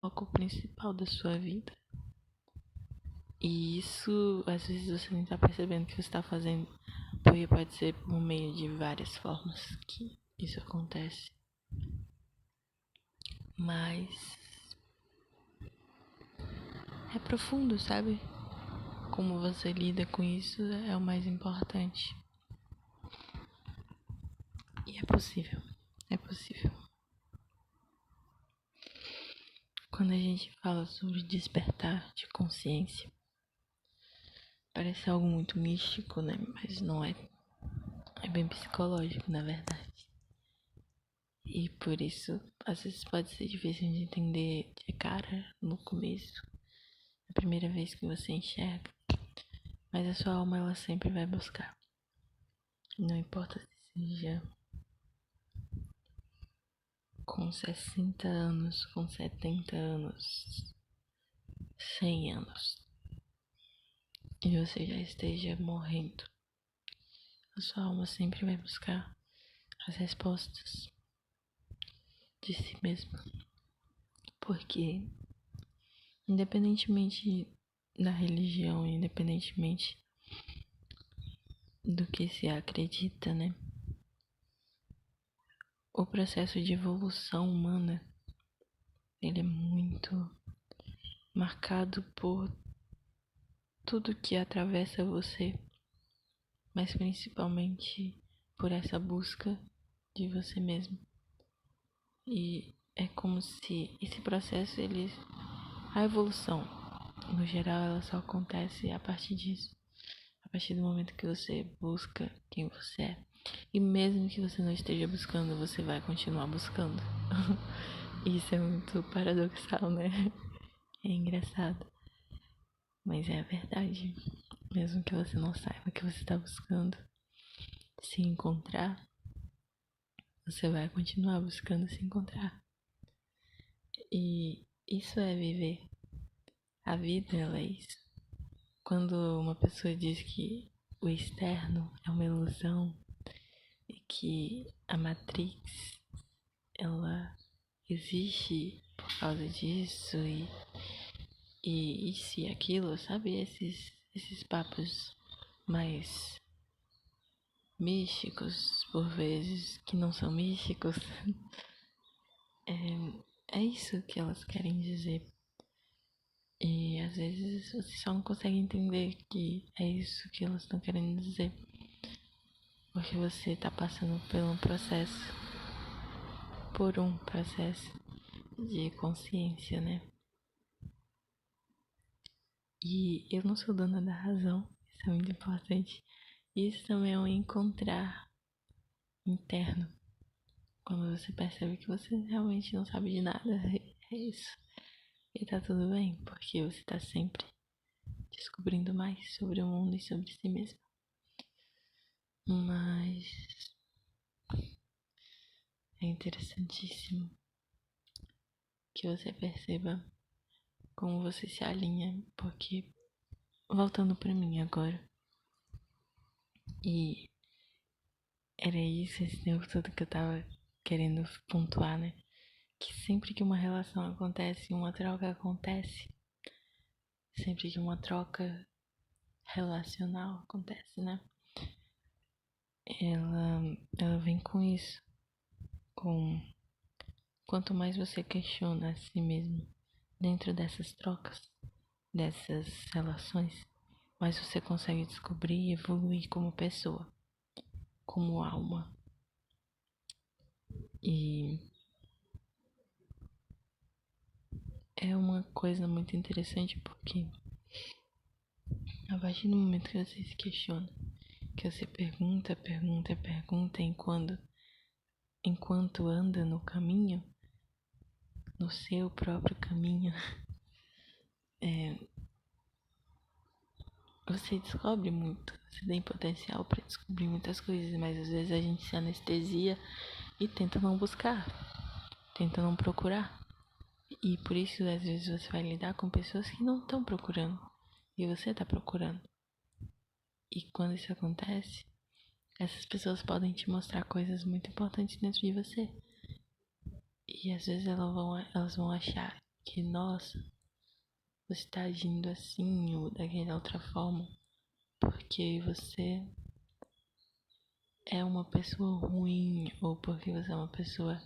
Foco principal da sua vida. E isso, às vezes, você não está percebendo que você está fazendo, porque pode ser por meio de várias formas que isso acontece. Mas é profundo, sabe? Como você lida com isso é o mais importante. E é possível. É possível. Quando a gente fala sobre despertar de consciência, parece algo muito místico, né? Mas não é. É bem psicológico, na verdade. E por isso, às vezes pode ser difícil de entender de cara, no começo. A primeira vez que você enxerga. Mas a sua alma, ela sempre vai buscar. Não importa se seja com 60 anos, com 70 anos, 100 anos. E você já esteja morrendo. A sua alma sempre vai buscar as respostas de si mesma. Porque, independentemente da religião, independentemente do que se acredita, né? O processo de evolução humana, ele é muito marcado por tudo que atravessa você, mas principalmente por essa busca de você mesmo. E é como se esse processo, a evolução, no geral, ela só acontece a partir disso. A partir do momento que você busca quem você é. E mesmo que você não esteja buscando, você vai continuar buscando. Isso é muito paradoxal, né? É engraçado. Mas é a verdade. Mesmo que você não saiba que você está buscando se encontrar, você vai continuar buscando se encontrar. E isso é viver. A vida, ela é isso. Quando uma pessoa diz que o externo é uma ilusão e que a Matrix, ela existe por causa disso e isso e aquilo, sabe? Esses papos mais místicos, por vezes, que não são místicos. É isso que elas querem dizer. E às vezes você só não consegue entender que é isso que elas estão querendo dizer. Porque você tá passando por um processo de consciência, né? E eu não sou dona da razão, isso é muito importante. Isso também é um encontrar interno. Quando você percebe que você realmente não sabe de nada, é isso. E tá tudo bem, porque você tá sempre descobrindo mais sobre o mundo e sobre si mesmo. Mas é interessantíssimo que você perceba como você se alinha, porque voltando pra mim agora, e era isso esse tempo todo que eu tava querendo pontuar, né? Que sempre que uma relação acontece, uma troca acontece, sempre que uma troca relacional acontece, né? Ela vem com isso, com quanto mais você questiona a si mesmo dentro dessas trocas, dessas relações, mais você consegue descobrir e evoluir como pessoa, como alma. E é uma coisa muito interessante porque a partir do momento que você se questiona, que você pergunta enquanto anda no caminho, no seu próprio caminho, você descobre muito, você tem potencial para descobrir muitas coisas, mas às vezes a gente se anestesia e tenta não buscar, tenta não procurar. E por isso às vezes você vai lidar com pessoas que não estão procurando e você está procurando. E quando isso acontece, essas pessoas podem te mostrar coisas muito importantes dentro de você. E às vezes elas vão achar que, nossa, você está agindo assim ou daquela outra forma porque você é uma pessoa ruim ou porque você é uma pessoa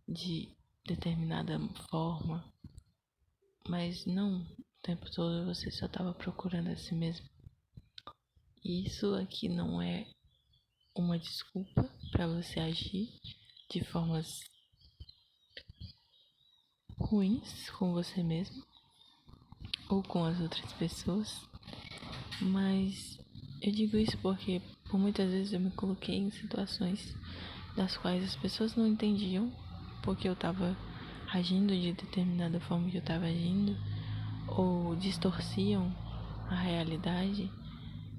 de determinada forma. Mas não, o tempo todo você só estava procurando a si mesmo. E isso aqui não é uma desculpa para você agir de formas ruins com você mesmo ou com as outras pessoas, mas eu digo isso porque por muitas vezes eu me coloquei em situações das quais as pessoas não entendiam porque eu estava agindo de determinada forma que eu estava agindo ou distorciam a realidade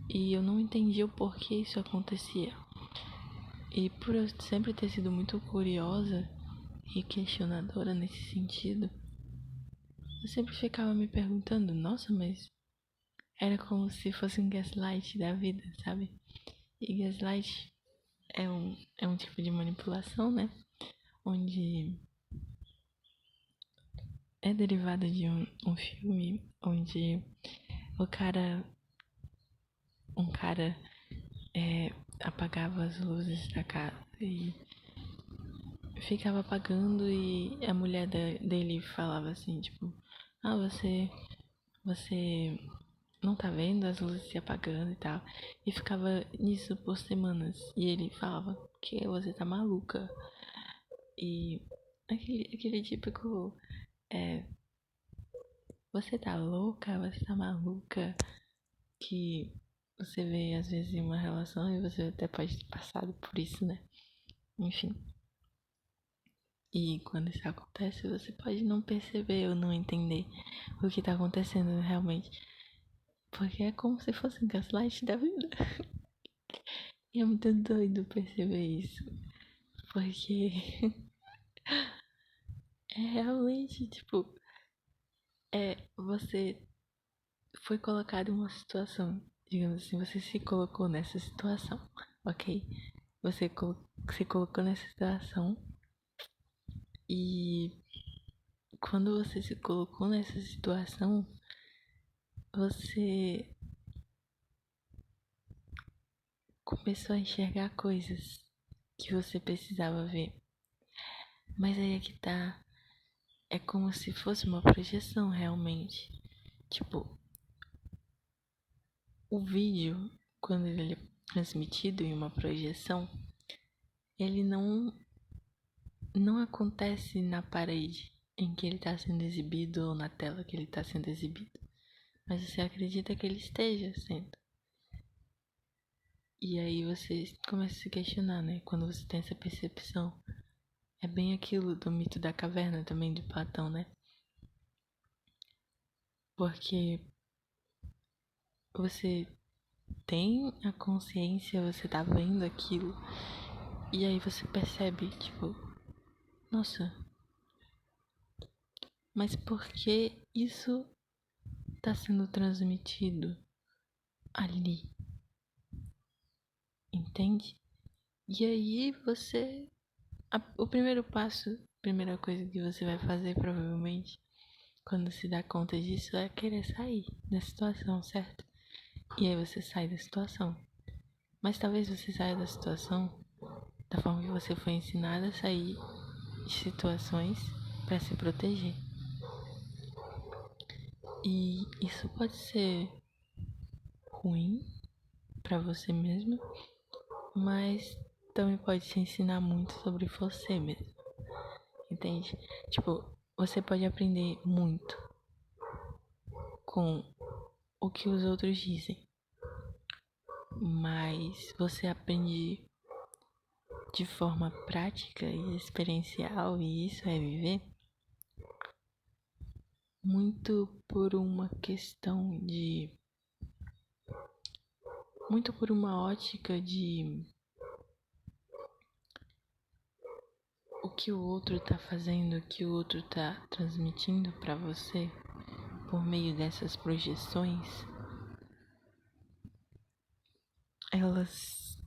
e eu não entendia o porquê isso acontecia. E por eu sempre ter sido muito curiosa e questionadora nesse sentido, eu sempre ficava me perguntando, nossa, mas era como se fosse um gaslight da vida, sabe? E gaslight é um tipo de manipulação, né? Onde é derivado de um filme onde um cara apagava as luzes da casa e ficava apagando e a mulher dele falava assim, tipo, ah, você não tá vendo as luzes se apagando e tal. E ficava nisso por semanas. E ele falava que você tá maluca. E aquele típico, você tá louca, você tá maluca, que você vê às vezes em uma relação e você até pode ter passado por isso, né? Enfim. E quando isso acontece, você pode não perceber ou não entender o que tá acontecendo realmente. Porque é como se fosse um gaslight da vida. E é muito doido perceber isso. Porque é realmente, tipo, você foi colocado em uma situação, digamos assim, você se colocou nessa situação, ok? Se colocou nessa situação e quando você se colocou nessa situação, você começou a enxergar coisas que você precisava ver. Mas aí é que tá, é como se fosse uma projeção realmente. Tipo, o vídeo, quando ele é transmitido em uma projeção, ele não acontece na parede em que ele está sendo exibido ou na tela que ele está sendo exibido, mas você acredita que ele esteja sendo. E aí você começa a se questionar, né? Quando você tem essa percepção. É bem aquilo do mito da caverna também de Platão, né? Porque você tem a consciência, você tá vendo aquilo, e aí você percebe, tipo, nossa, mas por que isso tá sendo transmitido ali? Entende? E aí o primeiro passo, a primeira coisa que você vai fazer provavelmente, quando se dá conta disso, é querer sair da situação, certo? E aí você sai da situação. Mas talvez você saia da situação da forma que você foi ensinada a sair de situações para se proteger. E isso pode ser ruim para você mesmo, mas também pode te ensinar muito sobre você mesmo. Entende? Tipo, você pode aprender muito com o que os outros dizem, mas você aprende de forma prática e experiencial, e isso é viver, muito por uma questão de. Muito por uma ótica de o que o outro tá fazendo, o que o outro tá transmitindo para você por meio dessas projeções, elas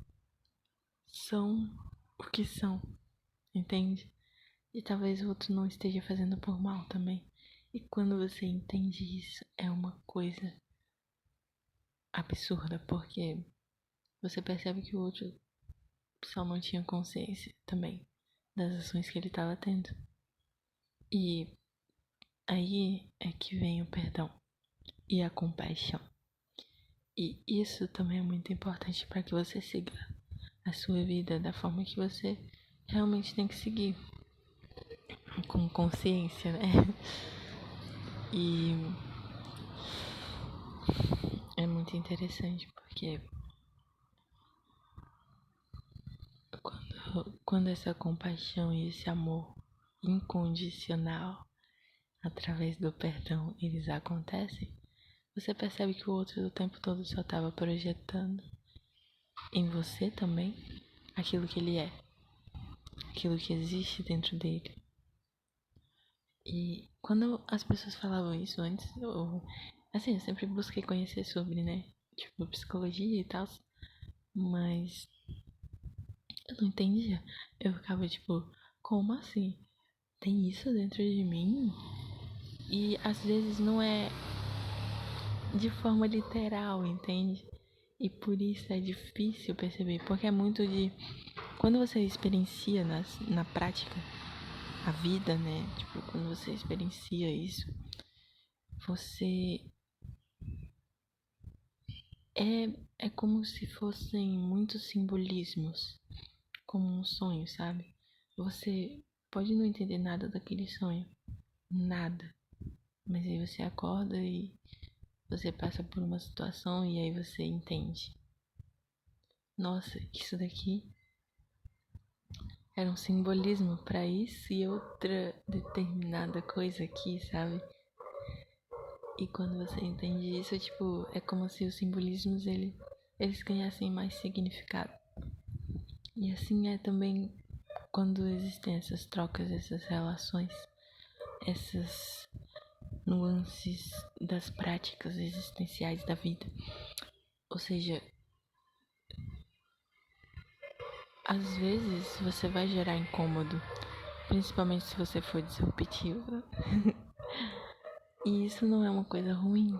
são o que são, entende? E talvez o outro não esteja fazendo por mal também. E quando você entende isso, é uma coisa absurda, porque você percebe que o outro só não tinha consciência também das ações que ele estava tendo. E aí é que vem o perdão e a compaixão. E isso também é muito importante para que você siga a sua vida da forma que você realmente tem que seguir, com consciência, né? E é muito interessante porque quando essa compaixão e esse amor incondicional através do perdão eles acontecem, você percebe que o outro o tempo todo só estava projetando em você também aquilo que ele é, aquilo que existe dentro dele. E quando as pessoas falavam isso antes, assim, eu sempre busquei conhecer sobre, né? Tipo, psicologia e tal, mas eu não entendia. Eu ficava tipo, como assim? Tem isso dentro de mim? E às vezes não é de forma literal, entende? E por isso é difícil perceber, porque é muito de. Quando você experiencia na prática a vida, né? Tipo, quando você experiencia isso, você É como se fossem muitos simbolismos, como um sonho, sabe? Você pode não entender nada daquele sonho, nada. Mas aí você acorda e você passa por uma situação e aí você entende. Nossa, isso daqui era um simbolismo para isso e outra determinada coisa aqui, sabe? E quando você entende isso, tipo, é como se os simbolismos eles ganhassem mais significado. E assim é também quando existem essas trocas, essas relações, essas nuances das práticas existenciais da vida. Ou seja, às vezes você vai gerar incômodo, principalmente se você for disruptiva. E isso não é uma coisa ruim,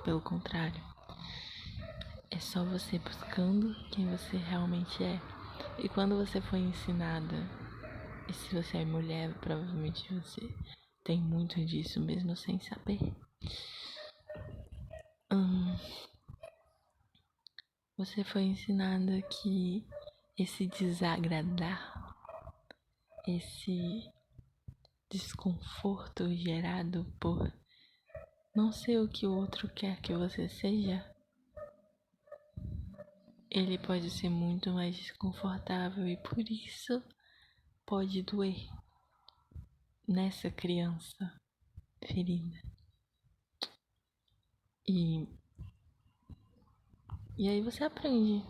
pelo contrário. É só você buscando quem você realmente é. E quando você foi ensinada, e se você é mulher, provavelmente você tem muito disso mesmo sem saber. Você foi ensinada que esse desagradar, esse desconforto gerado por não ser o que o outro quer que você seja, ele pode ser muito mais desconfortável e por isso pode doer nessa criança ferida. E aí você aprende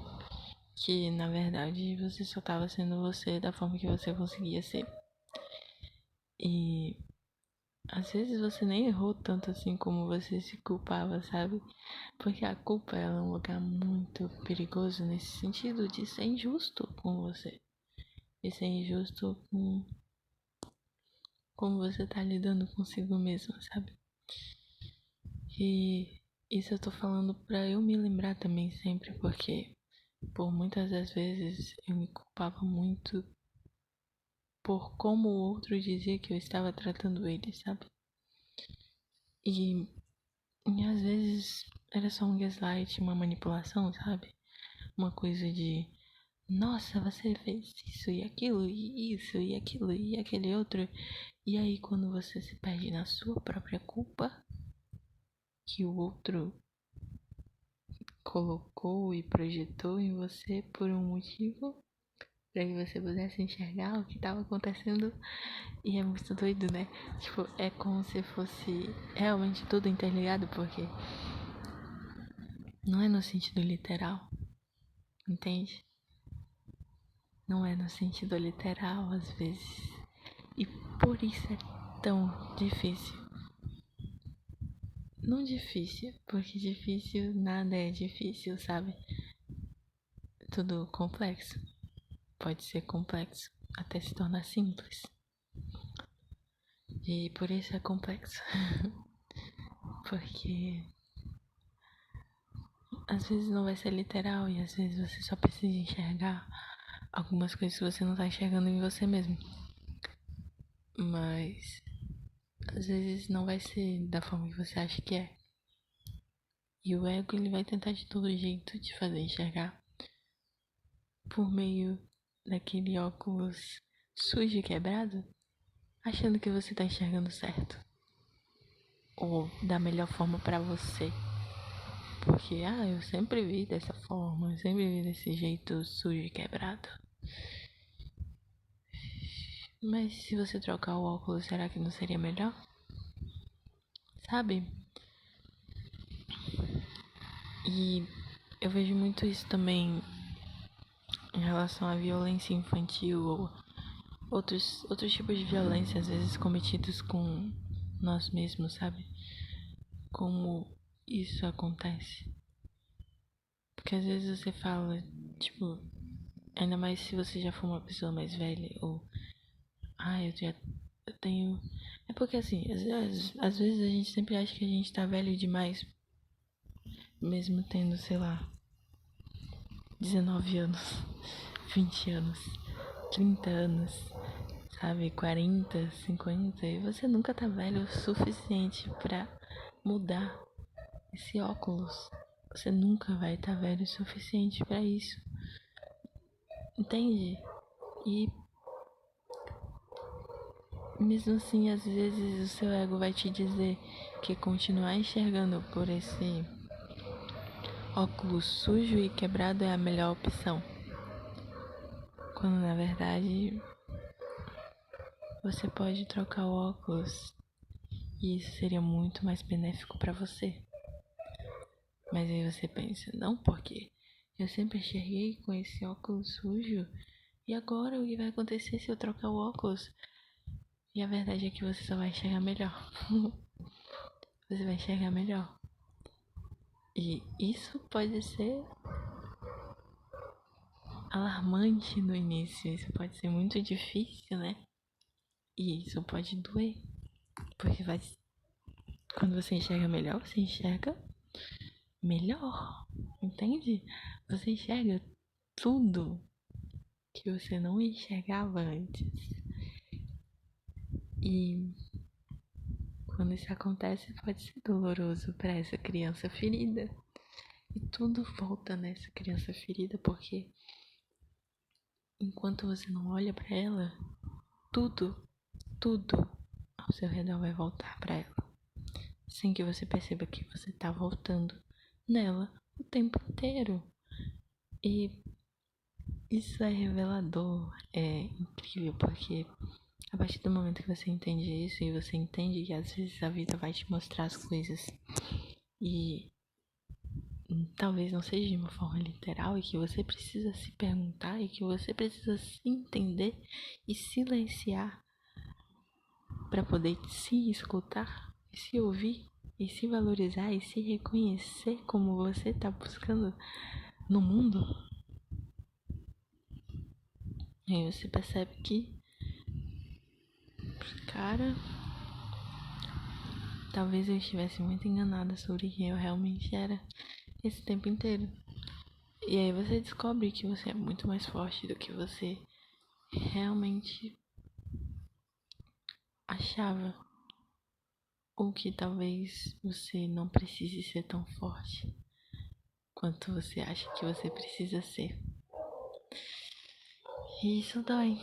que na verdade você só estava sendo você da forma que você conseguia ser. E às vezes você nem errou tanto assim como você se culpava, sabe? Porque a culpa ela é um lugar muito perigoso nesse sentido de ser injusto com você. De ser injusto com como você tá lidando consigo mesmo, sabe? E isso eu tô falando pra eu me lembrar também sempre, porque por muitas das vezes eu me culpava muito por como o outro dizia que eu estava tratando ele, sabe? E, e às vezes era só um gaslight, uma manipulação, sabe? Uma coisa de, nossa, você fez isso e aquilo, e isso e aquilo e aquele outro. E aí quando você se perde na sua própria culpa, que o outro colocou e projetou em você por um motivo, para que você pudesse enxergar o que estava acontecendo. E é muito doido, né? Tipo, é como se fosse realmente tudo interligado, porque não é no sentido literal, entende? Não é no sentido literal, às vezes. E por isso é tão difícil. Não difícil, porque difícil nada é difícil, sabe? Tudo complexo. Pode ser complexo até se tornar simples. E por isso é complexo. Porque às vezes não vai ser literal e às vezes você só precisa enxergar algumas coisas que você não tá enxergando em você mesmo. Mas às vezes não vai ser da forma que você acha que é. E o ego ele vai tentar de todo jeito te fazer enxergar por meio daquele óculos sujo e quebrado, achando que você tá enxergando certo. Ou da melhor forma pra você. Porque, eu sempre vi dessa forma, eu sempre vi desse jeito sujo e quebrado. Mas se você trocar o óculos, será que não seria melhor? Sabe? E eu vejo muito isso também em relação à violência infantil ou outros tipos de violência, às vezes cometidos com nós mesmos, sabe? Como isso acontece. Porque às vezes você fala, tipo, ainda mais se você já for uma pessoa mais velha, ou, eu tenho. É porque assim, às vezes a gente sempre acha que a gente tá velho demais, mesmo tendo, sei lá, 19 anos, 20 anos, 30 anos, sabe, 40, 50, e você nunca tá velho o suficiente pra mudar esse óculos. você nunca vai estar velho o suficiente pra isso. Entende? E mesmo assim, às vezes o seu ego vai te dizer que continuar enxergando por esse óculos sujo e quebrado é a melhor opção. Quando na verdade você pode trocar o óculos e isso seria muito mais benéfico para você. Mas aí você pensa, não, porque eu sempre enxerguei com esse óculos sujo e agora o que vai acontecer se eu trocar o óculos? E a verdade é que você só vai enxergar melhor. Você vai enxergar melhor. E isso pode ser alarmante no início, isso pode ser muito difícil, né? E isso pode doer, porque quando você enxerga melhor, você enxerga melhor, entende? Você enxerga tudo que você não enxergava antes. E quando isso acontece, pode ser doloroso para essa criança ferida. E tudo volta nessa criança ferida, porque enquanto você não olha para ela, tudo ao seu redor vai voltar para ela, sem que você perceba que você tá voltando nela o tempo inteiro. E isso é revelador, é incrível, porque a partir do momento que você entende isso e você entende que às vezes a vida vai te mostrar as coisas e talvez não seja de uma forma literal e que você precisa se perguntar e que você precisa se entender e silenciar para poder se escutar e se ouvir e se valorizar e se reconhecer como você tá buscando no mundo. E aí você percebe que, cara, talvez eu estivesse muito enganada sobre quem eu realmente era esse tempo inteiro. E aí você descobre que você é muito mais forte do que você realmente achava. Ou que talvez você não precise ser tão forte quanto você acha que você precisa ser. E isso dói.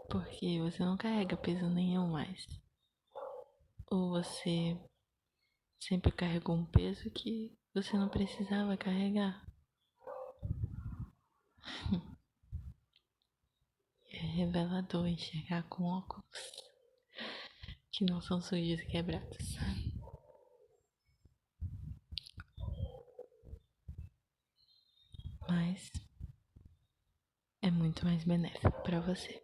Porque você não carrega peso nenhum mais. Ou você sempre carregou um peso que você não precisava carregar. É revelador enxergar com óculos que não são sujos e quebrados. Mas é muito mais benéfico para você.